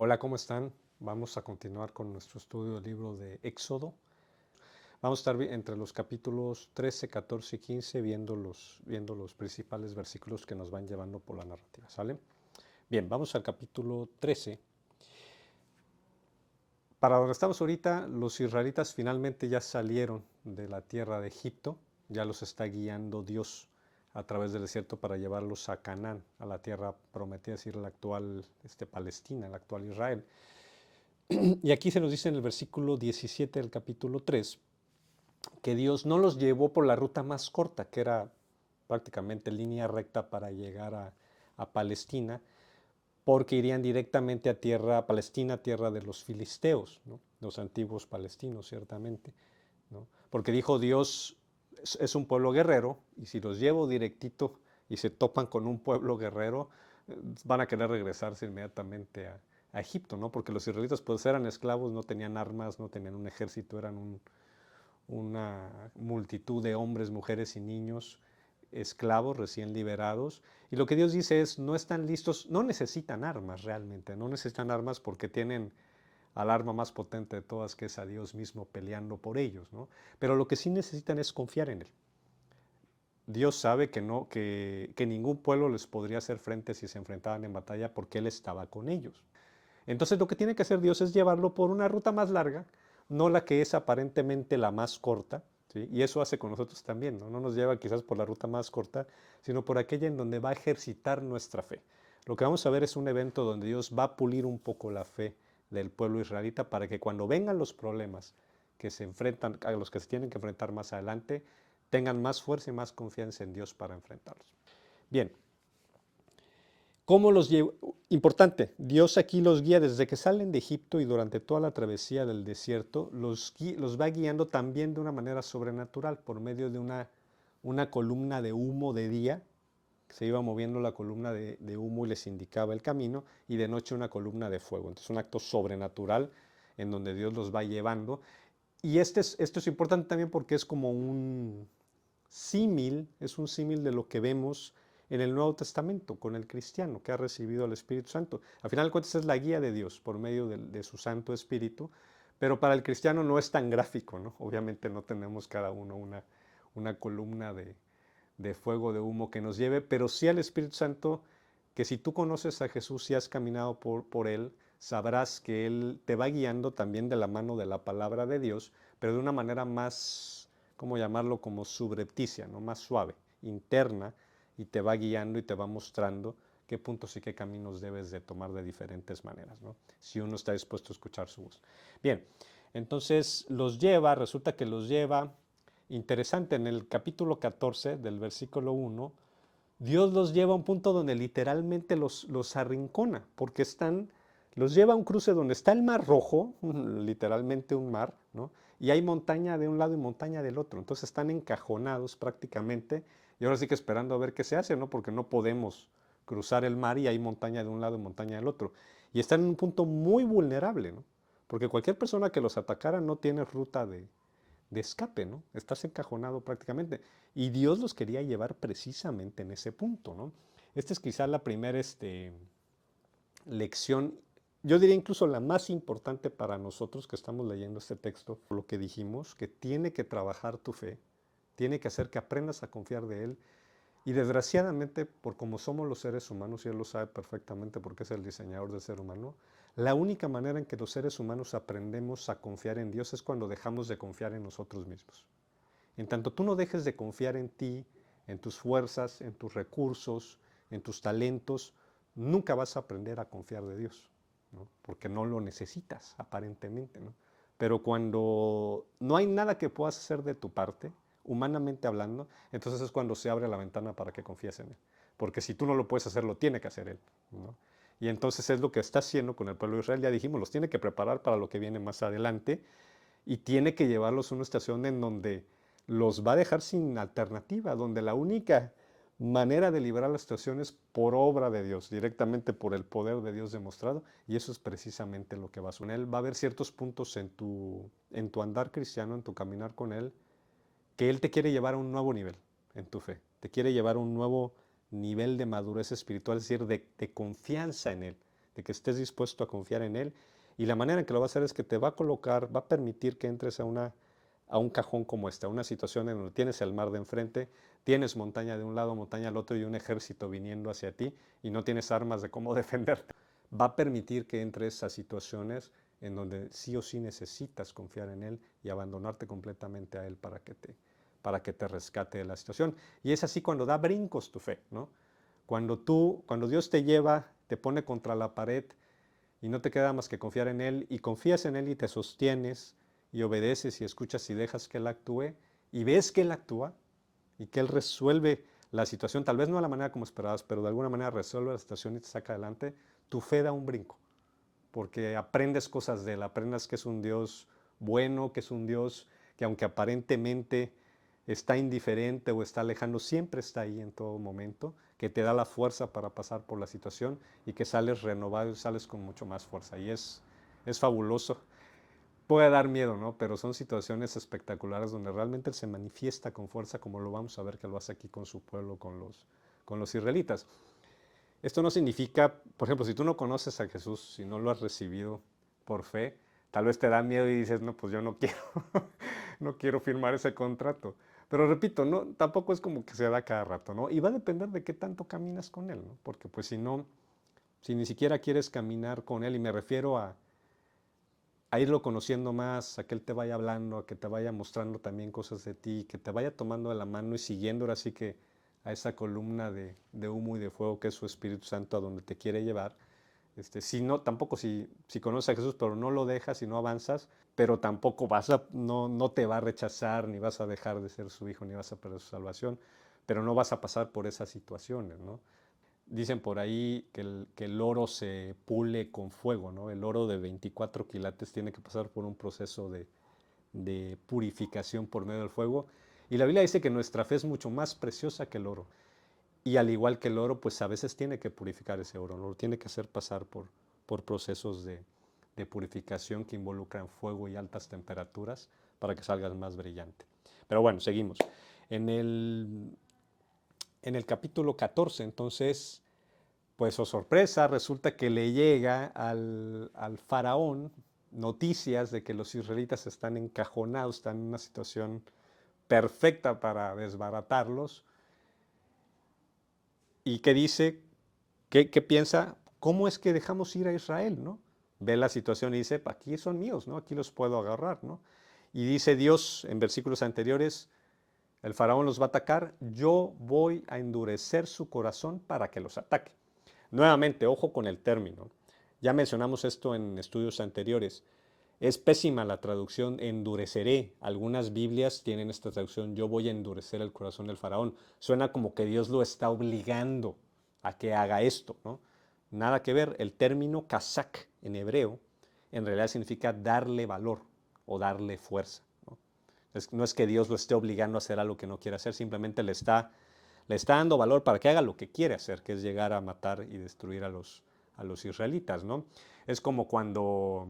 Hola, ¿cómo están? Vamos a continuar con nuestro estudio del libro de Éxodo. Vamos a estar entre los capítulos 13, 14 y 15 viendo los principales versículos que nos van llevando por la narrativa, ¿sale? Bien, vamos al capítulo 13. Para donde estamos ahorita, los israelitas finalmente ya salieron de la tierra de Egipto, ya los está guiando Dios a través del desierto para llevarlos a Canaán, a la tierra prometida, es decir, la actual Palestina, la actual Israel. Y aquí se nos dice en el versículo 17 del capítulo 3 que Dios no los llevó por la ruta más corta, que era prácticamente línea recta para llegar a Palestina, porque irían directamente a tierra palestina, tierra de los filisteos, ¿no? Los antiguos palestinos, ciertamente, ¿no? Porque dijo Dios, es un pueblo guerrero, y si los llevo directito y se topan con un pueblo guerrero, van a querer regresarse inmediatamente a Egipto, ¿no? Porque los israelitas pues eran esclavos, no tenían armas, no tenían un ejército, eran una multitud de hombres, mujeres y niños esclavos recién liberados. Y lo que Dios dice es, no están listos, no necesitan armas realmente, no necesitan armas porque tienen al arma más potente de todas, que es a Dios mismo peleando por ellos, ¿no? Pero lo que sí necesitan es confiar en Él. Dios sabe que ningún pueblo les podría hacer frente si se enfrentaban en batalla porque Él estaba con ellos. Entonces lo que tiene que hacer Dios es llevarlo por una ruta más larga, no la que es aparentemente la más corta, ¿sí? Y eso hace con nosotros también, ¿no? No nos lleva quizás por la ruta más corta, sino por aquella en donde va a ejercitar nuestra fe. Lo que vamos a ver es un evento donde Dios va a pulir un poco la fe del pueblo israelita para que cuando vengan los problemas que se enfrentan, a los que se tienen que enfrentar más adelante, tengan más fuerza y más confianza en Dios para enfrentarlos. Bien, ¿cómo los lleva? Importante, Dios aquí los guía desde que salen de Egipto y durante toda la travesía del desierto, los va guiando también de una manera sobrenatural por medio de una columna de humo de día. Se iba moviendo la columna de humo y les indicaba el camino, y de noche una columna de fuego. Entonces un acto sobrenatural en donde Dios los va llevando. Y esto es importante también porque es como un símil, es un símil de lo que vemos en el Nuevo Testamento con el cristiano que ha recibido al Espíritu Santo. Al final de cuentas es la guía de Dios por medio de su Santo Espíritu, pero para el cristiano no es tan gráfico, ¿no? Obviamente no tenemos cada uno una columna de fuego, de humo que nos lleve, pero sí al Espíritu Santo, que si tú conoces a Jesús y has caminado por Él, sabrás que Él te va guiando también de la mano de la palabra de Dios, pero de una manera más, ¿cómo llamarlo? Como subrepticia, ¿no? Más suave, interna, y te va guiando y te va mostrando qué puntos y qué caminos debes de tomar de diferentes maneras, ¿no? Si uno está dispuesto a escuchar su voz. Bien, entonces resulta que los lleva. Interesante, en el capítulo 14 del versículo 1, Dios los lleva a un punto donde literalmente los arrincona, porque los lleva a un cruce donde está el Mar Rojo, literalmente un mar, ¿no? Y hay montaña de un lado y montaña del otro. Entonces están encajonados prácticamente, y ahora sí que esperando a ver qué se hace, ¿no? Porque no podemos cruzar el mar y hay montaña de un lado y montaña del otro. Y están en un punto muy vulnerable, ¿no? Porque cualquier persona que los atacara no tiene ruta de escape, ¿no? Estás encajonado prácticamente. Y Dios los quería llevar precisamente en ese punto, ¿no? Esta es quizá la primera lección, yo diría incluso la más importante para nosotros que estamos leyendo este texto, lo que dijimos, que tiene que trabajar tu fe, tiene que hacer que aprendas a confiar de Él. Y desgraciadamente, por como somos los seres humanos, y Él lo sabe perfectamente porque es el diseñador del ser humano, la única manera en que los seres humanos aprendemos a confiar en Dios es cuando dejamos de confiar en nosotros mismos. En tanto tú no dejes de confiar en ti, en tus fuerzas, en tus recursos, en tus talentos, nunca vas a aprender a confiar de Dios, ¿no? Porque no lo necesitas, aparentemente, ¿no? Pero cuando no hay nada que puedas hacer de tu parte, humanamente hablando, entonces es cuando se abre la ventana para que confíes en Él. Porque si tú no lo puedes hacer, lo tiene que hacer Él, ¿no? Y entonces es lo que está haciendo con el pueblo de Israel. Ya dijimos, los tiene que preparar para lo que viene más adelante, y tiene que llevarlos a una estación en donde los va a dejar sin alternativa, donde la única manera de librar la situación es por obra de Dios, directamente por el poder de Dios demostrado, y eso es precisamente lo que va a suceder. Él va a haber ciertos puntos en tu andar cristiano, en tu caminar con Él, que Él te quiere llevar a un nuevo nivel en tu fe, te quiere llevar a un nuevo nivel de madurez espiritual, es decir, de confianza en Él, de que estés dispuesto a confiar en Él. Y la manera en que lo va a hacer es que te va a colocar, va a permitir que entres a un cajón como este, a una situación en donde tienes el mar de enfrente, tienes montaña de un lado, montaña al otro y un ejército viniendo hacia ti y no tienes armas de cómo defenderte. Va a permitir que entres a situaciones en donde sí o sí necesitas confiar en Él y abandonarte completamente a Él para que te rescate de la situación. Y es así cuando da brincos tu fe, ¿no? Cuando Dios te lleva, te pone contra la pared y no te queda más que confiar en Él y confías en Él y te sostienes y obedeces y escuchas y dejas que Él actúe y ves que Él actúa y que Él resuelve la situación, tal vez no de la manera como esperabas, pero de alguna manera resuelve la situación y te saca adelante, tu fe da un brinco, porque aprendes cosas de Él, aprendes que es un Dios bueno, que es un Dios que aunque aparentemente está indiferente o está lejano, siempre está ahí en todo momento, que te da la fuerza para pasar por la situación y que sales renovado y sales con mucho más fuerza. Y es fabuloso. Puede dar miedo, ¿no? Pero son situaciones espectaculares donde realmente Él se manifiesta con fuerza, como lo vamos a ver que lo hace aquí con su pueblo, con los israelitas. Esto no significa, por ejemplo, si tú no conoces a Jesús, si no lo has recibido por fe, tal vez te da miedo y dices, no, pues yo no quiero, no quiero firmar ese contrato. Pero repito, no, tampoco es como que se da cada rato, ¿no? Y va a depender de qué tanto caminas con Él, ¿no? Porque pues si no, si ni siquiera quieres caminar con Él, y me refiero a irlo conociendo más, a que Él te vaya hablando, a que te vaya mostrando también cosas de ti, que te vaya tomando de la mano y siguiendo ahora sí que a esa columna de humo y de fuego que es su Espíritu Santo a donde te quiere llevar. Si no, tampoco si conoces a Jesús, pero no lo dejas y no avanzas, pero tampoco no te va a rechazar, ni vas a dejar de ser su hijo, ni vas a perder su salvación, pero no vas a pasar por esas situaciones, ¿no? Dicen por ahí que el oro se pule con fuego, ¿no? El oro de 24 quilates tiene que pasar por un proceso de purificación por medio del fuego. Y la Biblia dice que nuestra fe es mucho más preciosa que el oro. Y al igual que el oro, pues a veces tiene que purificar ese oro, ¿no? Lo tiene que hacer pasar por procesos de purificación que involucran fuego y altas temperaturas para que salgas más brillante. Pero bueno, seguimos. En el, en el capítulo 14, entonces, pues, oh sorpresa, resulta que le llega al faraón noticias de que los israelitas están encajonados, están en una situación perfecta para desbaratarlos. ¿Y qué dice? ¿Qué piensa? ¿Cómo es que dejamos ir a Israel, no? Ve la situación y dice, aquí son míos, ¿no? Aquí los puedo agarrar, ¿no? Y dice Dios en versículos anteriores, el faraón los va a atacar, yo voy a endurecer su corazón para que los ataque. Nuevamente, ojo con el término. Ya mencionamos esto en estudios anteriores. Es pésima la traducción endureceré. Algunas Biblias tienen esta traducción, yo voy a endurecer el corazón del faraón. Suena como que Dios lo está obligando a que haga esto, ¿no? Nada que ver. El término kazak en hebreo en realidad significa darle valor o darle fuerza, ¿no? No es que Dios lo esté obligando a hacer algo que no quiere hacer, simplemente le está dando valor para que haga lo que quiere hacer, que es llegar a matar y destruir a los israelitas, ¿no? Es como cuando,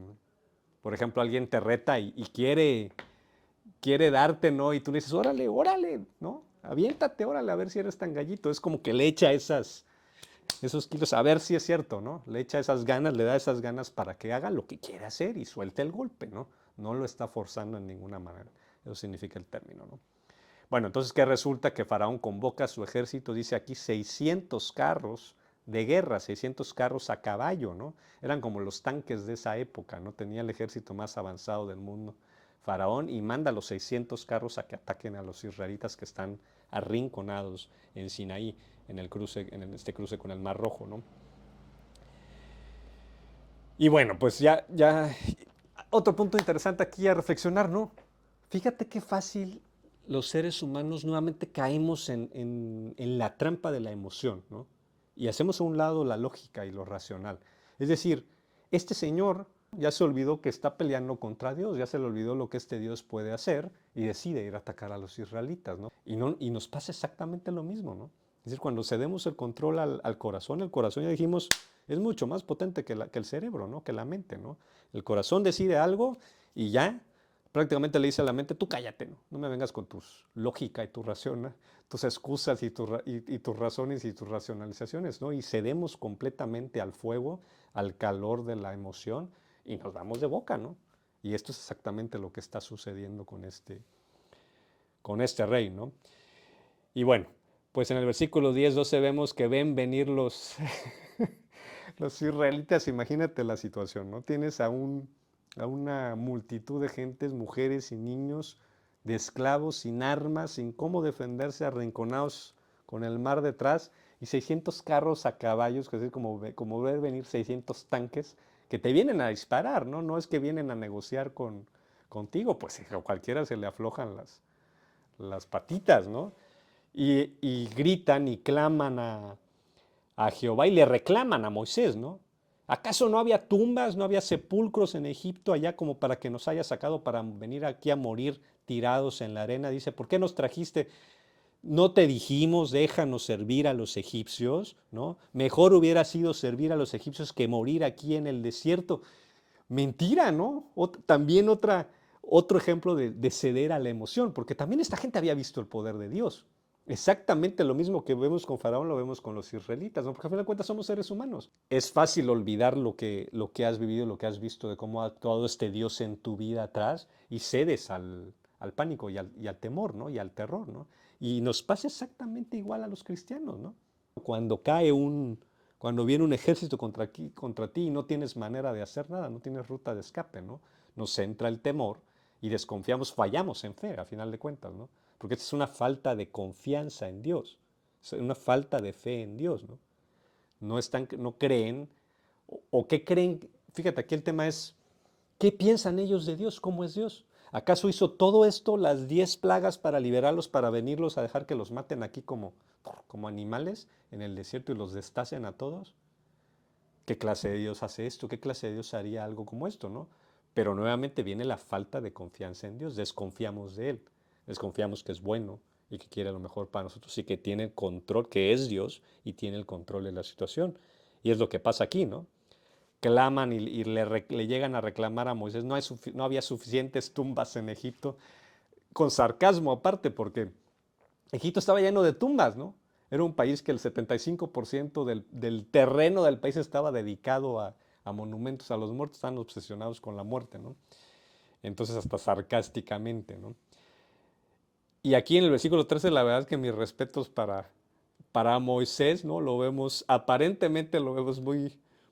por ejemplo, alguien te reta y quiere darte, ¿no? Y tú le dices, órale, órale, ¿no? Aviéntate, órale, a ver si eres tan gallito. Es como que le echa esos kilos, a ver si es cierto, ¿no? Le echa esas ganas, le da esas ganas para que haga lo que quiere hacer y suelte el golpe, ¿no? No lo está forzando en ninguna manera. Eso significa el término, ¿no? Bueno, entonces, ¿qué resulta? Que Faraón convoca a su ejército, dice aquí 600 carros de guerra, 600 carros a caballo, ¿no? Eran como los tanques de esa época, ¿no? Tenía el ejército más avanzado del mundo, Faraón, y manda a los 600 carros a que ataquen a los israelitas que están arrinconados en Sinaí, en este cruce con el Mar Rojo, ¿no? Y bueno, pues otro punto interesante aquí a reflexionar, ¿no? Fíjate qué fácil los seres humanos nuevamente caemos en la trampa de la emoción, ¿no? Y hacemos a un lado la lógica y lo racional. Es decir, este señor ya se olvidó que está peleando contra Dios, ya se le olvidó lo que este Dios puede hacer y decide ir a atacar a los israelitas, ¿no? Y nos pasa exactamente lo mismo, ¿no? Es decir, cuando cedemos el control al corazón, el corazón ya dijimos, es mucho más potente que el cerebro, ¿no? Que la mente, ¿no? El corazón decide algo y ya prácticamente le dice a la mente, tú cállate, ¿no? No me vengas con tus lógica y tu razón, ¿no? Tus excusas y tus razones y tus racionalizaciones, ¿no? Y cedemos completamente al fuego, al calor de la emoción y nos damos de boca, ¿no? Y esto es exactamente lo que está sucediendo con este rey, ¿no? Y bueno, pues en el versículo 10, 12 vemos que ven venir los israelitas. Imagínate la situación, ¿no? Tienes a una multitud de gentes, mujeres y niños, de esclavos, sin armas, sin cómo defenderse, arrinconados con el mar detrás, y 600 carros a caballos, que es como ver venir 600 tanques que te vienen a disparar, ¿no? No es que vienen a negociar contigo, pues a cualquiera se le aflojan las patitas, ¿no? Y gritan y claman a Jehová y le reclaman a Moisés, ¿no? ¿Acaso no había tumbas, no había sepulcros en Egipto allá como para que nos haya sacado para venir aquí a morir tirados en la arena? Dice, ¿por qué nos trajiste? ¿No te dijimos, déjanos servir a los egipcios? ¿No? Mejor hubiera sido servir a los egipcios que morir aquí en el desierto. Mentira, ¿no? También otro ejemplo de ceder a la emoción, porque también esta gente había visto el poder de Dios. Exactamente lo mismo que vemos con Faraón lo vemos con los israelitas, ¿no? Porque a fin de cuentas somos seres humanos. Es fácil olvidar lo que has vivido, lo que has visto de cómo ha actuado este Dios en tu vida atrás y cedes al pánico y al temor, ¿no? Y al terror, ¿no? Y nos pasa exactamente igual a los cristianos, ¿no? Cuando cuando viene un ejército contra ti y no tienes manera de hacer nada, no tienes ruta de escape, ¿no? Nos entra el temor y desconfiamos, fallamos en fe, a final de cuentas, ¿no? Porque esta es una falta de confianza en Dios, es una falta de fe en Dios, ¿no? No creen, o qué creen, fíjate, aquí el tema es, ¿qué piensan ellos de Dios? ¿Cómo es Dios? ¿Acaso hizo todo esto, las 10 plagas, para liberarlos, para venirlos a dejar que los maten aquí como animales en el desierto y los destacen a todos? ¿Qué clase de Dios hace esto? ¿Qué clase de Dios haría algo como esto, no? Pero nuevamente viene la falta de confianza en Dios. Desconfiamos de Él. Desconfiamos que es bueno y que quiere lo mejor para nosotros y que tiene el control, que es Dios y tiene el control de la situación. Y es lo que pasa aquí, ¿no? Claman y le llegan a reclamar a Moisés, no había suficientes tumbas en Egipto, con sarcasmo aparte, porque Egipto estaba lleno de tumbas, ¿no? Era un país que el 75% del terreno del país estaba dedicado a monumentos a los muertos, están obsesionados con la muerte, ¿no? Entonces hasta sarcásticamente, ¿no? Y aquí en el versículo 13, la verdad es que mis respetos para Moisés, ¿no? Aparentemente lo vemos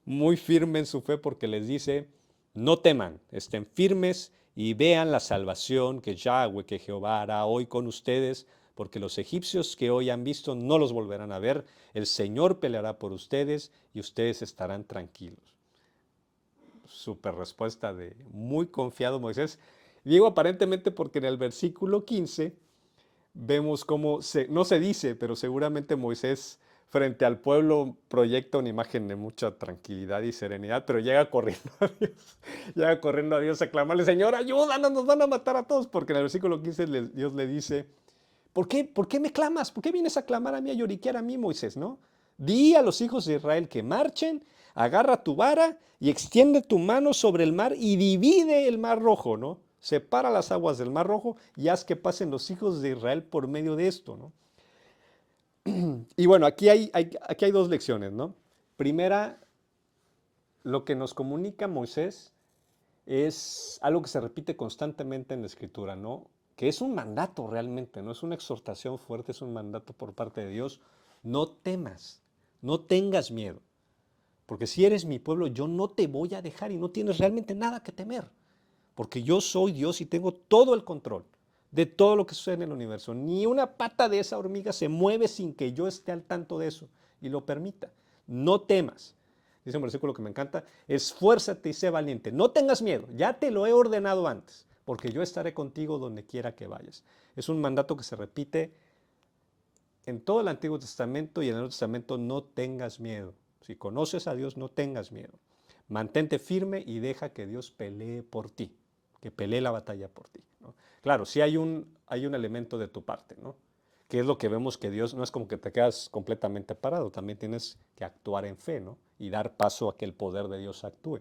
muy firme en su fe, porque les dice, no teman, estén firmes y vean la salvación que Yahweh, que Jehová hará hoy con ustedes, porque los egipcios que hoy han visto no los volverán a ver, el Señor peleará por ustedes y ustedes estarán tranquilos. Súper respuesta de muy confiado Moisés. Digo aparentemente porque en el versículo 15 vemos cómo, no se dice, pero seguramente Moisés frente al pueblo proyecta una imagen de mucha tranquilidad y serenidad, pero llega corriendo a Dios, llega corriendo a Dios a clamarle, Señor, ayúdanos, nos van a matar a todos, porque en el versículo 15 Dios le dice, ¿por qué me clamas? ¿Por qué vienes a clamar a mí, a lloriquear a mí, Moisés, no? Di a los hijos de Israel que marchen, agarra tu vara y extiende tu mano sobre el mar y divide el mar rojo, ¿no? Separa las aguas del mar rojo y haz que pasen los hijos de Israel por medio de esto, ¿no? Y bueno, aquí hay dos lecciones, ¿no? Primera, lo que nos comunica Moisés es algo que se repite constantemente en la Escritura, ¿no? Que es un mandato realmente, no es una exhortación fuerte, es un mandato por parte de Dios. No temas, no tengas miedo, porque si eres mi pueblo, yo no te voy a dejar y no tienes realmente nada que temer, porque yo soy Dios y tengo todo el control de todo lo que sucede en el universo. Ni una pata de esa hormiga se mueve sin que yo esté al tanto de eso y lo permita. No temas. Dice un versículo que me encanta, esfuérzate y sé valiente. No tengas miedo, ya te lo he ordenado antes, porque yo estaré contigo donde quiera que vayas. Es un mandato que se repite en todo el Antiguo Testamento y en el Nuevo Testamento, no tengas miedo. Si conoces a Dios, no tengas miedo. Mantente firme y deja que Dios pelee por ti, que pelee la batalla por ti, ¿no? Claro, sí hay un elemento de tu parte, ¿no? Que es lo que vemos que Dios no es como que te quedas completamente parado, también tienes que actuar en fe, ¿no? Y dar paso a que el poder de Dios actúe.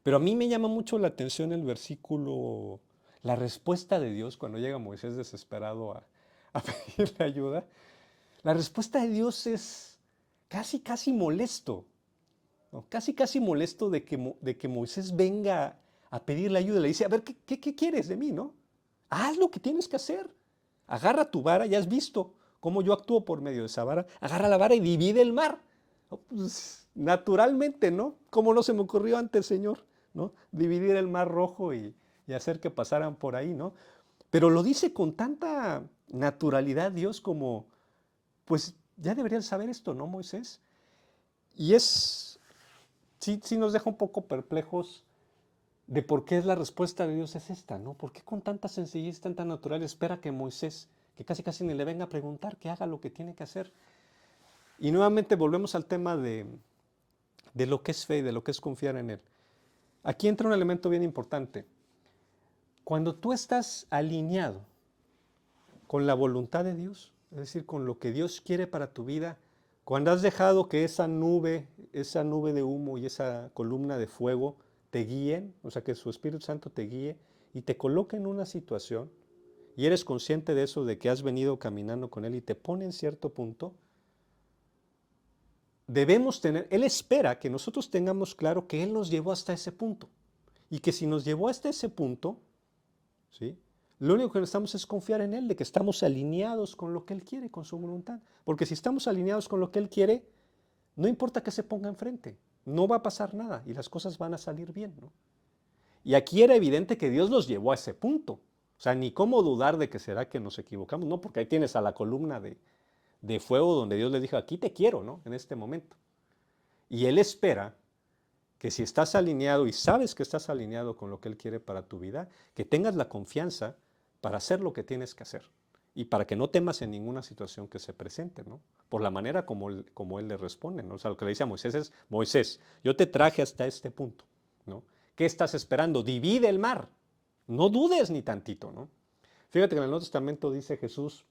Pero a mí me llama mucho la atención el versículo, la respuesta de Dios cuando llega Moisés desesperado a pedirle ayuda. La respuesta de Dios es casi, casi molesto, ¿no? Casi, casi molesto de que Moisés venga a pedirle ayuda. Le dice, a ver, ¿qué quieres de mí, no? Haz lo que tienes que hacer. Agarra tu vara, ya has visto cómo yo actúo por medio de esa vara. Agarra la vara y divide el mar. No, pues, naturalmente, ¿no? ¿Cómo no se me ocurrió antes, Señor? ¿No? Dividir el mar rojo y hacer que pasaran por ahí, ¿no? Pero lo dice con tanta naturalidad Dios como, pues ya deberían saber esto, ¿no, Moisés? Y sí nos deja un poco perplejos de por qué es la respuesta de Dios es esta, ¿no? ¿Por qué con tanta sencillez, tanta natural espera que Moisés, que casi casi ni le venga a preguntar, que haga lo que tiene que hacer? Y nuevamente volvemos al tema de lo que es fe y de lo que es confiar en Él. Aquí entra un elemento bien importante. Cuando tú estás alineado con la voluntad de Dios, es decir, con lo que Dios quiere para tu vida, cuando has dejado que esa nube de humo y esa columna de fuego te guíen, o sea, que su Espíritu Santo te guíe y te coloque en una situación y eres consciente de eso, de que has venido caminando con Él y te pone en cierto punto, debemos tener, Él espera que nosotros tengamos claro que Él nos llevó hasta ese punto y que si nos llevó hasta ese punto, ¿sí? Lo único que necesitamos es confiar en Él, de que estamos alineados con lo que Él quiere, con su voluntad. Porque si estamos alineados con lo que Él quiere, no importa que se ponga enfrente, no va a pasar nada y las cosas van a salir bien, ¿no? Y aquí era evidente que Dios los llevó a ese punto. O sea, ni cómo dudar de que será que nos equivocamos, no, porque ahí tienes a la columna de fuego donde Dios le dijo, aquí te quiero, ¿no? En este momento. Y Él espera que si estás alineado y sabes que estás alineado con lo que Él quiere para tu vida, que tengas la confianza para hacer lo que tienes que hacer y para que no temas en ninguna situación que se presente, ¿no? Por la manera como él le responde, ¿no? O sea, lo que le dice a Moisés es, Moisés, yo te traje hasta este punto, ¿no? ¿Qué estás esperando? Divide el mar. No dudes ni tantito, ¿no? Fíjate que en el Nuevo Testamento dice Jesús,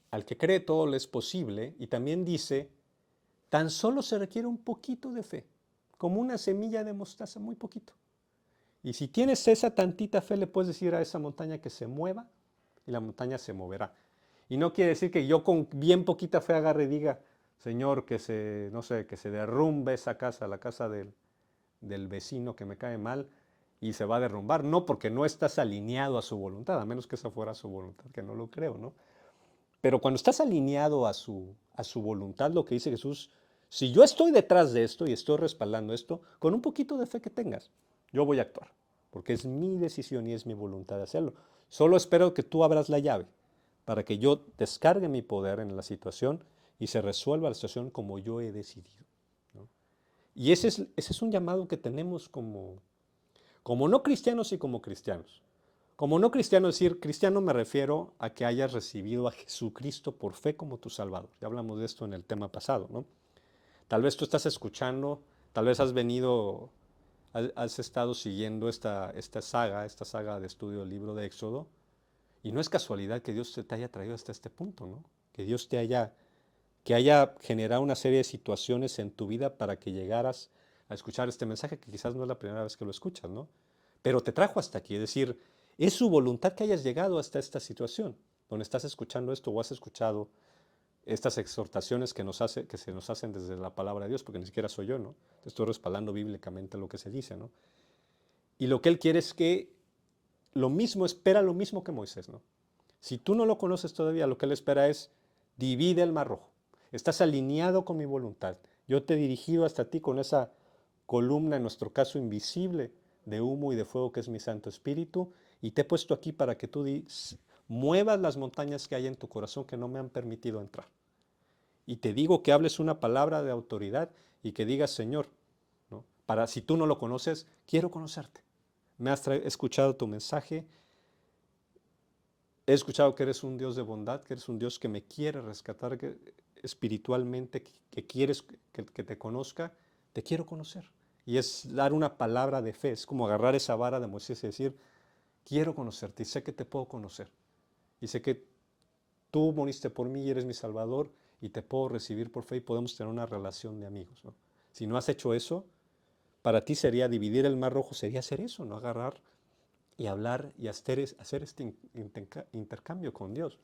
al que cree todo le es posible, y también dice, tan solo se requiere un poquito de fe, como una semilla de mostaza, muy poquito. Y si tienes esa tantita fe, le puedes decir a esa montaña que se mueva y la montaña se moverá. Y no quiere decir que yo con bien poquita fe agarre y diga, Señor, que se, no sé, que se derrumbe esa casa, la casa del vecino que me cae mal y se va a derrumbar. No, porque no estás alineado a su voluntad, a menos que esa fuera su voluntad, que no lo creo, ¿no? Pero cuando estás alineado a su voluntad, lo que dice Jesús, si yo estoy detrás de esto y estoy respaldando esto, con un poquito de fe que tengas, yo voy a actuar, porque es mi decisión y es mi voluntad de hacerlo. Solo espero que tú abras la llave para que yo descargue mi poder en la situación y se resuelva la situación como yo he decidido, ¿no? Y ese es un llamado que tenemos como no cristianos y como cristianos. Como no cristiano, decir cristiano me refiero a que hayas recibido a Jesucristo por fe como tu Salvador. Ya hablamos de esto en el tema pasado, ¿no? Tal vez tú estás escuchando, tal vez has venido, has estado siguiendo esta saga de estudio del libro de Éxodo, y no es casualidad que Dios te haya traído hasta este punto, ¿no? Que Dios que haya generado una serie de situaciones en tu vida para que llegaras a escuchar este mensaje, que quizás no es la primera vez que lo escuchas, ¿no? Pero te trajo hasta aquí, es decir, es su voluntad que hayas llegado hasta esta situación, donde estás escuchando esto o has escuchado estas exhortaciones que se nos hacen desde la palabra de Dios, porque ni siquiera soy yo, ¿no? Te estoy respaldando bíblicamente lo que se dice, ¿no? Y lo que Él quiere es que espera lo mismo que Moisés, ¿no? Si tú no lo conoces todavía, lo que Él espera es divide el mar rojo. Estás alineado con mi voluntad. Yo te he dirigido hasta ti con esa columna, en nuestro caso invisible, de humo y de fuego que es mi Santo Espíritu, y te he puesto aquí para que tú muevas las montañas que hay en tu corazón que no me han permitido entrar. Y te digo que hables una palabra de autoridad y que digas, Señor, ¿no? Para si tú no lo conoces, quiero conocerte. Me has escuchado tu mensaje, he escuchado que eres un Dios de bondad, que eres un Dios que me quiere rescatar espiritualmente, que quieres que te conozca, te quiero conocer. Y es dar una palabra de fe, es como agarrar esa vara de Moisés y decir, quiero conocerte y sé que te puedo conocer. Y sé que tú moriste por mí y eres mi Salvador y te puedo recibir por fe y podemos tener una relación de amigos, ¿no? Si no has hecho eso, para ti sería dividir el Mar Rojo, sería hacer eso, ¿no? Agarrar y hablar y hacer este intercambio con Dios.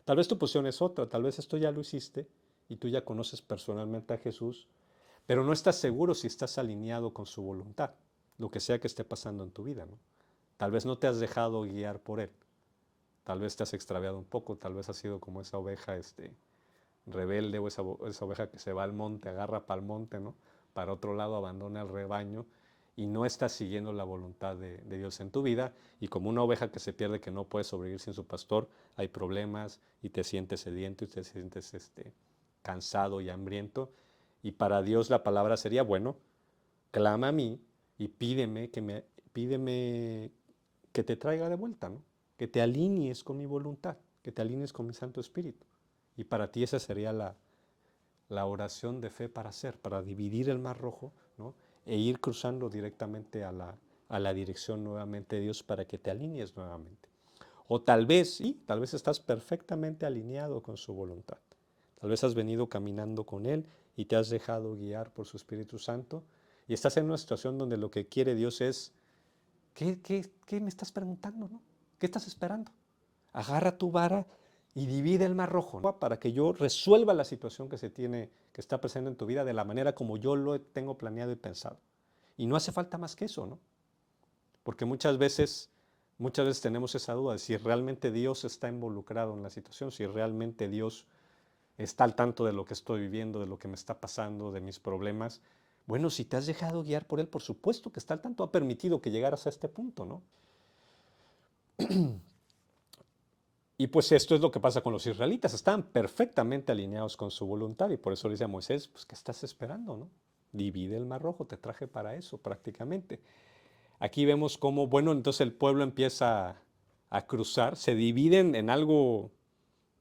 Tal vez tu posición es otra, tal vez esto ya lo hiciste y tú ya conoces personalmente a Jesús, pero no estás seguro si estás alineado con su voluntad, lo que sea que esté pasando en tu vida, ¿no? Tal vez no te has dejado guiar por Él, tal vez te has extraviado un poco, tal vez has sido como esa oveja rebelde o esa oveja que se va al monte, agarra para el monte, ¿no? Para otro lado abandona el rebaño y no estás siguiendo la voluntad de Dios en tu vida. Y como una oveja que se pierde, que no puede sobrevivir sin su pastor, hay problemas y te sientes sediento y te sientes cansado y hambriento. Y para Dios la palabra sería, bueno, clama a mí y pídeme que te traiga de vuelta, ¿no? Que te alinees con mi voluntad, que te alinees con mi Santo Espíritu. Y para ti esa sería la oración de fe para hacer, para dividir el Mar Rojo, ¿no? E ir cruzando directamente a la dirección nuevamente de Dios para que te alinees nuevamente. O tal vez, sí, tal vez estás perfectamente alineado con su voluntad. Tal vez has venido caminando con Él y te has dejado guiar por su Espíritu Santo y estás en una situación donde lo que quiere Dios es, ¿qué me estás preguntando? ¿No? ¿Qué estás esperando? Agarra tu vara y divide el Mar Rojo, ¿no? Para que yo resuelva la situación que está presente en tu vida de la manera como yo lo tengo planeado y pensado. Y no hace falta más que eso, ¿no? Porque muchas veces tenemos esa duda de si realmente Dios está involucrado en la situación, si realmente Dios está al tanto de lo que estoy viviendo, de lo que me está pasando, de mis problemas. Bueno, si te has dejado guiar por Él, por supuesto que está al tanto, ha permitido que llegaras a este punto, ¿no? Y pues esto es lo que pasa con los israelitas, están perfectamente alineados con su voluntad y por eso le dice a Moisés, pues ¿qué estás esperando, no? Divide el Mar Rojo, te traje para eso prácticamente. Aquí vemos cómo, bueno, entonces el pueblo empieza a cruzar, se dividen en algo,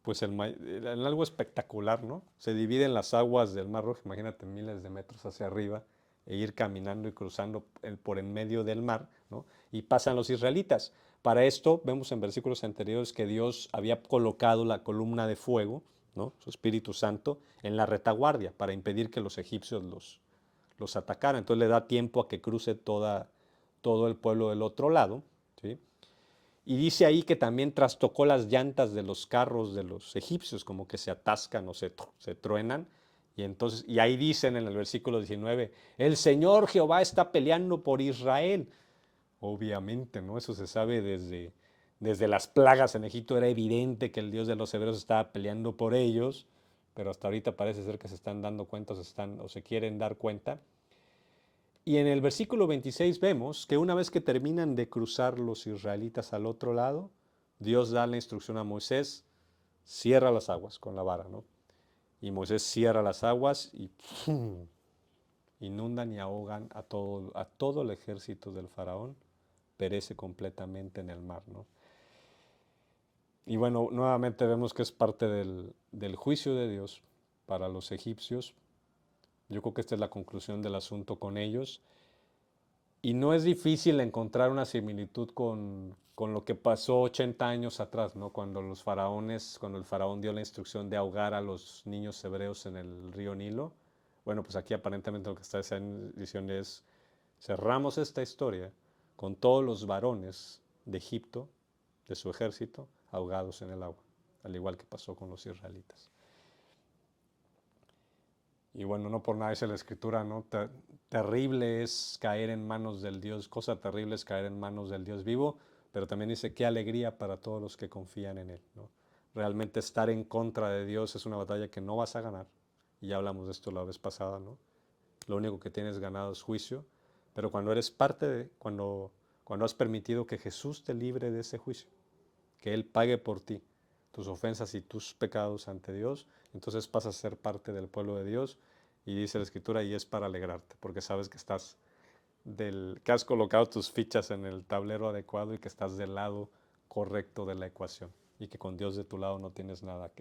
pues en algo espectacular, ¿no? Se dividen las aguas del Mar Rojo, imagínate miles de metros hacia arriba, e ir caminando y cruzando por en medio del mar, ¿no? Y pasan los israelitas. Para esto vemos en versículos anteriores que Dios había colocado la columna de fuego, ¿no? Su Espíritu Santo, en la retaguardia para impedir que los egipcios los atacaran. Entonces le da tiempo a que cruce todo el pueblo del otro lado, ¿sí? Y dice ahí que también trastocó las llantas de los carros de los egipcios, como que se atascan o se truenan. Y ahí dicen en el versículo 19, el Señor Jehová está peleando por Israel. Obviamente, ¿no? Eso se sabe desde las plagas en Egipto, era evidente que el Dios de los hebreos estaba peleando por ellos, pero hasta ahorita parece ser que se están dando cuenta o se quieren dar cuenta. Y en el versículo 26 vemos que una vez que terminan de cruzar los israelitas al otro lado, Dios da la instrucción a Moisés, cierra las aguas con la vara, ¿no? Y Moisés cierra las aguas y ¡pum! Inundan y ahogan a todo el ejército del faraón, perece completamente en el mar, ¿no? Y bueno, nuevamente vemos que es parte del juicio de Dios para los egipcios. Yo creo que esta es la conclusión del asunto con ellos. Y no es difícil encontrar una similitud con lo que pasó 80 años atrás, ¿no? Cuando el faraón dio la instrucción de ahogar a los niños hebreos en el río Nilo. Bueno, pues aquí aparentemente lo que está diciendo es, cerramos esta historia con todos los varones de Egipto, de su ejército, ahogados en el agua, al igual que pasó con los israelitas. Y bueno, no por nada dice la escritura, ¿no? Terrible es caer en manos del Dios, cosa terrible es caer en manos del Dios vivo, pero también dice qué alegría para todos los que confían en Él, ¿no? Realmente estar en contra de Dios es una batalla que no vas a ganar, y ya hablamos de esto la vez pasada, ¿no? Lo único que tienes ganado es juicio, pero cuando eres cuando has permitido que Jesús te libre de ese juicio, que Él pague por ti tus ofensas y tus pecados ante Dios, entonces pasas a ser parte del pueblo de Dios y dice la Escritura y es para alegrarte, porque sabes que has colocado tus fichas en el tablero adecuado y que estás del lado correcto de la ecuación y que con Dios de tu lado no tienes nada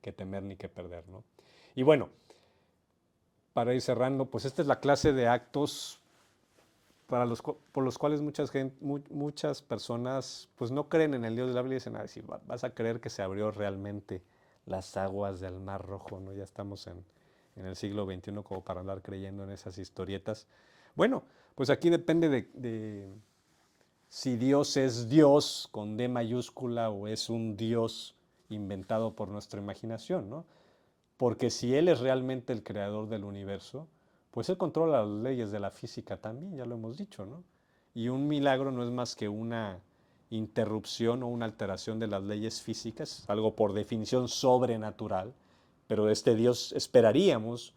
que temer ni que perder, ¿no? Y bueno, para ir cerrando, pues esta es la clase de actos por los cuales muchas personas pues no creen en el Dios de la Biblia y dicen, si vas a creer que se abrió realmente las aguas del Mar Rojo, ¿no? Ya estamos en el siglo XXI como para andar creyendo en esas historietas. Bueno, pues aquí depende de si Dios es Dios con D mayúscula o es un Dios inventado por nuestra imaginación, ¿no? Porque si Él es realmente el creador del universo, pues Él controla las leyes de la física también, ya lo hemos dicho, ¿no? Y un milagro no es más que una interrupción o una alteración de las leyes físicas, algo por definición sobrenatural, pero este Dios esperaríamos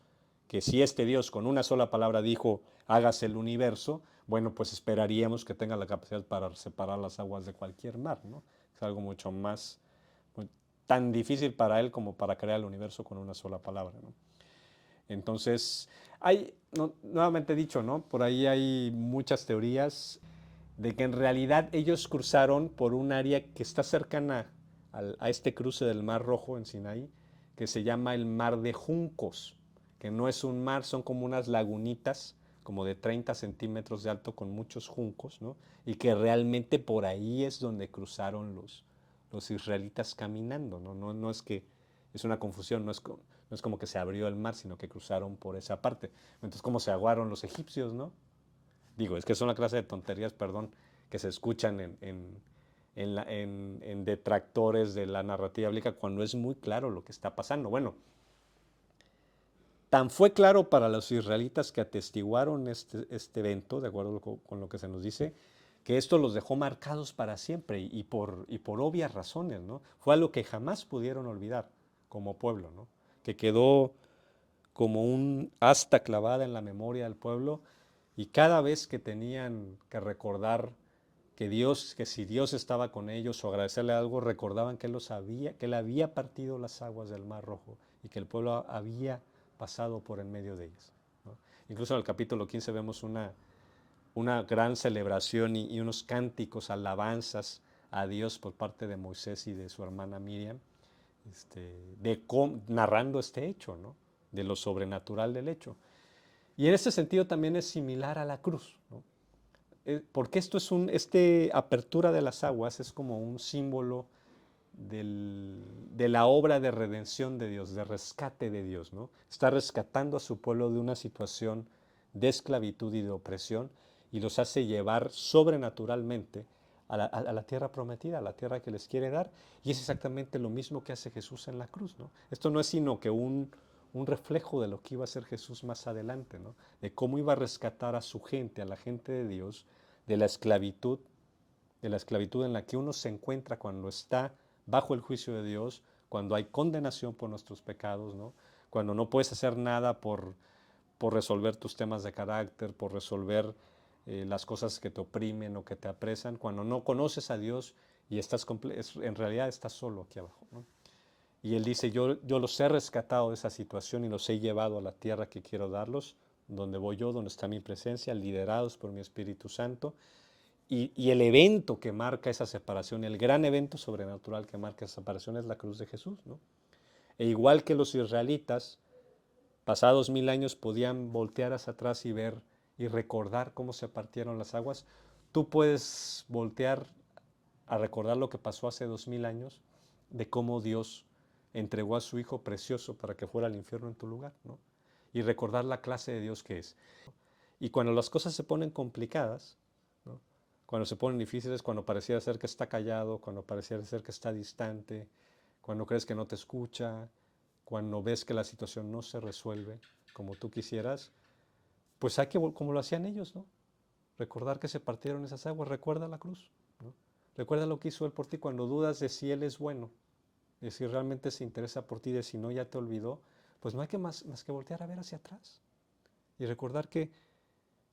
que si este Dios con una sola palabra dijo, hágase el universo, bueno, pues esperaríamos que tenga la capacidad para separar las aguas de cualquier mar, ¿no? Es algo mucho más, tan difícil para él como para crear el universo con una sola palabra, ¿no? Entonces, hay, no, nuevamente dicho, ¿no? Por ahí hay muchas teorías de que en realidad ellos cruzaron por un área que está cercana a este cruce del Mar Rojo en Sinaí, que se llama el Mar de Juncos, que no es un mar, son como unas lagunitas como de 30 centímetros de alto con muchos juncos, ¿no? Y que realmente por ahí es donde cruzaron los israelitas caminando, ¿no? No es que es una confusión, no es como que se abrió el mar, sino que cruzaron por esa parte. Entonces, ¿cómo se aguaron los egipcios, no? Digo, es que son la clase de tonterías, perdón, que se escuchan en detractores de la narrativa bíblica cuando es muy claro lo que está pasando. Bueno, tan fue claro para los israelitas que atestiguaron este evento, de acuerdo con lo que se nos dice, que esto los dejó marcados para siempre y por obvias razones, ¿no? Fue algo que jamás pudieron olvidar como pueblo, ¿no? Que quedó como un asta clavada en la memoria del pueblo y cada vez que tenían que recordar que si Dios estaba con ellos o agradecerle algo, recordaban que que él había partido las aguas del Mar Rojo y que el pueblo había pasado por en medio de ellas, ¿no? Incluso en el capítulo 15 vemos una gran celebración y unos cánticos, alabanzas a Dios por parte de Moisés y de su hermana Miriam, narrando este hecho, ¿no? De lo sobrenatural del hecho. Y en ese sentido también es similar a la cruz, ¿no? Porque este apertura de las aguas es como un símbolo de la obra de redención de Dios, de rescate de Dios, ¿no? Está rescatando a su pueblo de una situación de esclavitud y de opresión y los hace llevar sobrenaturalmente a la tierra prometida, a la tierra que les quiere dar. Y es exactamente lo mismo que hace Jesús en la cruz, ¿no? Esto no es sino que un reflejo de lo que iba a hacer Jesús más adelante, ¿no? De cómo iba a rescatar a su gente, a la gente de Dios, de la esclavitud en la que uno se encuentra cuando está bajo el juicio de Dios, cuando hay condenación por nuestros pecados, ¿no? Cuando no puedes hacer nada por resolver tus temas de carácter, por resolver las cosas que te oprimen o que te apresan, cuando no conoces a Dios y en realidad estás solo aquí abajo, ¿no? Y él dice, yo los he rescatado de esa situación y los he llevado a la tierra que quiero darlos, donde voy yo, donde está mi presencia, liderados por mi Espíritu Santo. Y el evento que marca esa separación, el gran evento sobrenatural que marca esa separación es la cruz de Jesús, ¿no? E igual que los israelitas, pasados 1000 años podían voltear hacia atrás y ver y recordar cómo se partieron las aguas, tú puedes voltear a recordar lo que pasó hace 2000 años, de cómo Dios entregó a su Hijo precioso para que fuera al infierno en tu lugar, ¿no? Y recordar la clase de Dios que es. Y cuando las cosas se ponen complicadas, ¿no? Cuando se ponen difíciles, cuando pareciera ser que está callado, cuando pareciera ser que está distante, cuando crees que no te escucha, cuando ves que la situación no se resuelve como tú quisieras, pues hay que, como lo hacían ellos, ¿no? Recordar que se partieron esas aguas, recuerda la cruz, ¿no? Recuerda lo que hizo Él por ti cuando dudas de si Él es bueno, de si realmente se interesa por ti, de si no ya te olvidó, pues no hay que más que voltear a ver hacia atrás y recordar que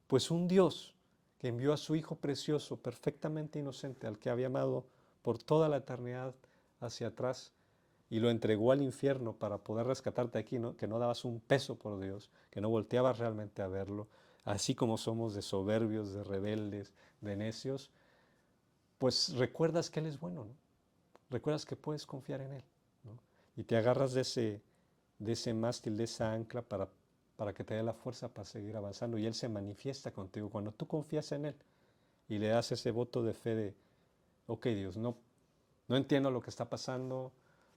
pues un Dios que envió a su Hijo precioso, perfectamente inocente, al que había amado por toda la eternidad hacia atrás, y lo entregó al infierno para poder rescatarte aquí, ¿no? Que no dabas un peso por Dios, que no volteabas realmente a verlo, así como somos de soberbios, de rebeldes, de necios, pues recuerdas que Él es bueno, ¿no? Recuerdas que puedes confiar en Él, ¿no? Y te agarras de ese mástil, de esa ancla para que te dé la fuerza para seguir avanzando y Él se manifiesta contigo. Cuando tú confías en Él y le das ese voto de fe de, ok Dios, no entiendo lo que está pasando,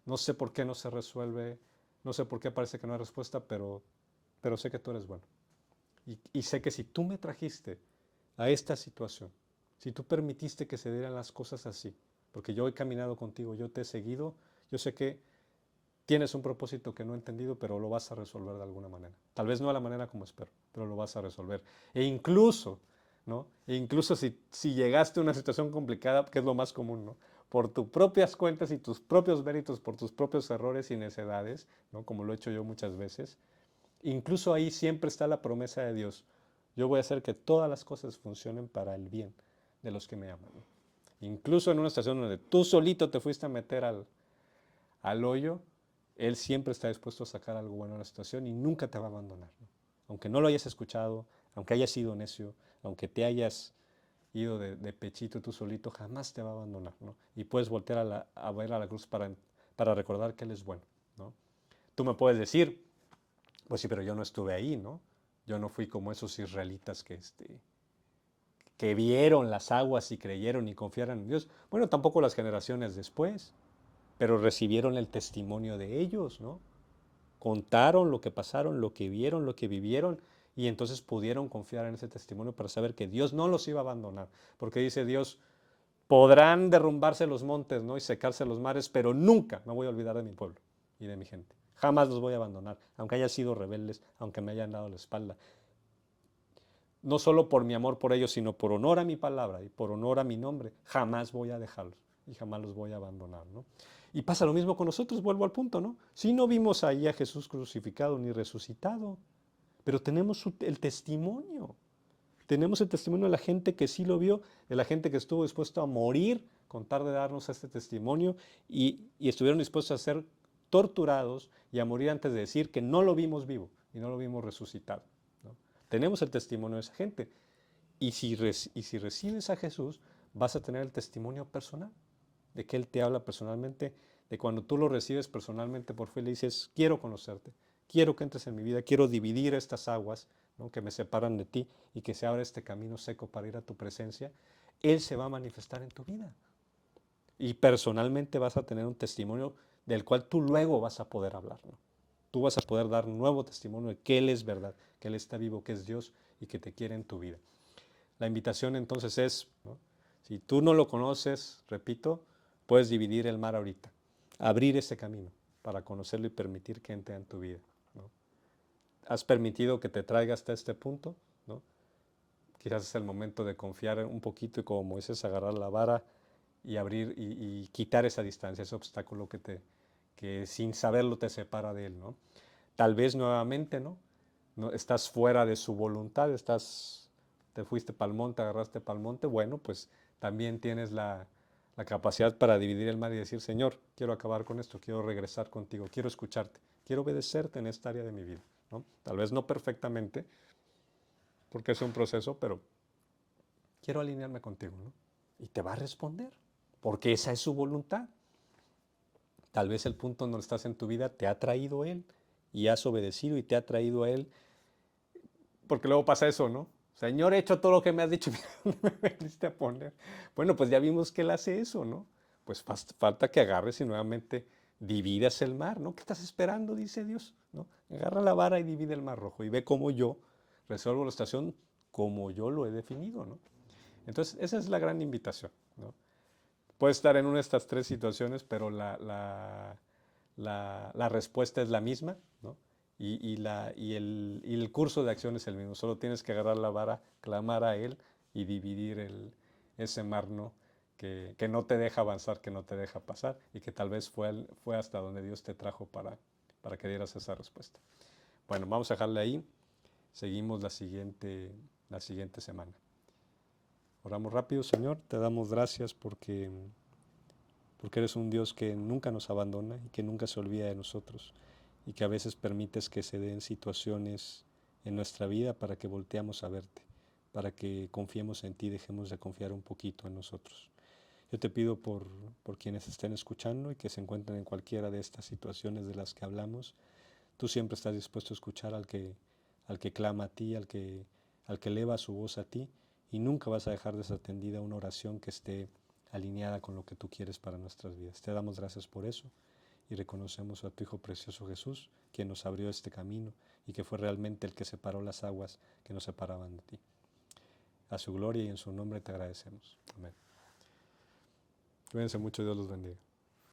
no sé por qué no se resuelve, no sé por qué parece que no hay respuesta, pero sé que tú eres bueno. Y sé que si tú me trajiste a esta situación, si tú permitiste que se dieran las cosas así, porque yo he caminado contigo, yo te he seguido, yo sé que tienes un propósito que no he entendido, pero lo vas a resolver de alguna manera. Tal vez no a la manera como espero, pero lo vas a resolver. E incluso, ¿no? E incluso si llegaste a una situación complicada, que es lo más común, ¿no? Por tus propias cuentas y tus propios méritos, por tus propios errores y necedades, ¿no? Como lo he hecho yo muchas veces, incluso ahí siempre está la promesa de Dios. Yo voy a hacer que todas las cosas funcionen para el bien de los que me aman, ¿no? Incluso en una situación donde tú solito te fuiste a meter al hoyo, Él siempre está dispuesto a sacar algo bueno de la situación y nunca te va a abandonar, ¿no? Aunque no lo hayas escuchado, aunque hayas sido necio, aunque te hayas ido de pechito tú solito, jamás te va a abandonar, ¿no? Y puedes voltear a ver a la cruz para recordar que Él es bueno, ¿no? Tú me puedes decir, pues sí, pero yo no estuve ahí, ¿no? Yo no fui como esos israelitas que vieron las aguas y creyeron y confiaron en Dios. Bueno, tampoco las generaciones después, pero recibieron el testimonio de ellos, ¿no? Contaron lo que pasaron, lo que vieron, lo que vivieron, y entonces pudieron confiar en ese testimonio para saber que Dios no los iba a abandonar, porque dice Dios, podrán derrumbarse los montes, ¿no? Y secarse los mares, pero nunca me voy a olvidar de mi pueblo y de mi gente. Jamás los voy a abandonar, aunque hayan sido rebeldes, aunque me hayan dado la espalda. No solo por mi amor por ellos, sino por honor a mi palabra y por honor a mi nombre, jamás voy a dejarlos y jamás los voy a abandonar, ¿no? Y pasa lo mismo con nosotros, vuelvo al punto, ¿no? Si no vimos ahí a Jesús crucificado ni resucitado, pero tenemos el testimonio. Tenemos el testimonio de la gente que sí lo vio, de la gente que estuvo dispuesto a morir con tal de darnos este testimonio y estuvieron dispuestos a ser torturados y a morir antes de decir que no lo vimos vivo y no lo vimos resucitado, ¿no? Tenemos el testimonio de esa gente. Y si recibes a Jesús, vas a tener el testimonio personal, de que Él te habla personalmente, de cuando tú lo recibes personalmente por fe, le dices, quiero conocerte, quiero que entres en mi vida, quiero dividir estas aguas, ¿no? Que me separan de ti y que se abra este camino seco para ir a tu presencia. Él se va a manifestar en tu vida. Y personalmente vas a tener un testimonio del cual tú luego vas a poder hablar, ¿no? Tú vas a poder dar un nuevo testimonio de que Él es verdad, que Él está vivo, que es Dios y que te quiere en tu vida. La invitación entonces es, ¿no? Si tú no lo conoces, repito, puedes dividir el mar ahorita, abrir ese camino para conocerlo y permitir que entre en tu vida, ¿no? Has permitido que te traiga hasta este punto, ¿no? Quizás es el momento de confiar un poquito y como Moisés agarrar la vara y abrir y quitar esa distancia, ese obstáculo que sin saberlo te separa de él, ¿no? Tal vez nuevamente, ¿no? No estás fuera de su voluntad, te fuiste para el monte, agarraste para el monte, bueno, pues también tienes la capacidad para dividir el mar y decir, Señor, quiero acabar con esto, quiero regresar contigo, quiero escucharte, quiero obedecerte en esta área de mi vida, ¿no? Tal vez no perfectamente, porque es un proceso, pero quiero alinearme contigo, ¿no? Y te va a responder, porque esa es su voluntad. Tal vez el punto donde estás en tu vida te ha traído Él y has obedecido y te ha traído a Él, porque luego pasa eso, ¿no? Señor, he hecho todo lo que me has dicho, me veniste a poner. Bueno, pues ya vimos que Él hace eso, ¿no? Pues falta que agarres y nuevamente dividas el mar, ¿no? ¿Qué estás esperando? Dice Dios, ¿no? Agarra la vara y divide el mar rojo y ve cómo yo resuelvo la situación como yo lo he definido, ¿no? Entonces, esa es la gran invitación, ¿no? Puedes estar en una de estas tres situaciones, pero la respuesta es la misma, ¿no? Y el curso de acción es el mismo. Solo tienes que agarrar la vara, clamar a Él y dividir ese mar, ¿no? Que no te deja avanzar, que no te deja pasar y que tal vez fue hasta donde Dios te trajo para que dieras esa respuesta. Bueno, vamos a dejarle ahí. Seguimos la siguiente semana. Oramos rápido, Señor. Te damos gracias porque eres un Dios que nunca nos abandona y que nunca se olvida de nosotros y que a veces permites que se den situaciones en nuestra vida para que volteamos a verte, para que confiemos en ti y dejemos de confiar un poquito en nosotros. Yo te pido por quienes estén escuchando y que se encuentren en cualquiera de estas situaciones de las que hablamos, tú siempre estás dispuesto a escuchar al que clama a ti, al que eleva su voz a ti, y nunca vas a dejar desatendida una oración que esté alineada con lo que tú quieres para nuestras vidas. Te damos gracias por eso y reconocemos a tu Hijo precioso Jesús, quien nos abrió este camino y que fue realmente el que separó las aguas que nos separaban de ti. A su gloria y en su nombre te agradecemos. Amén. Cuídense mucho, Dios los bendiga.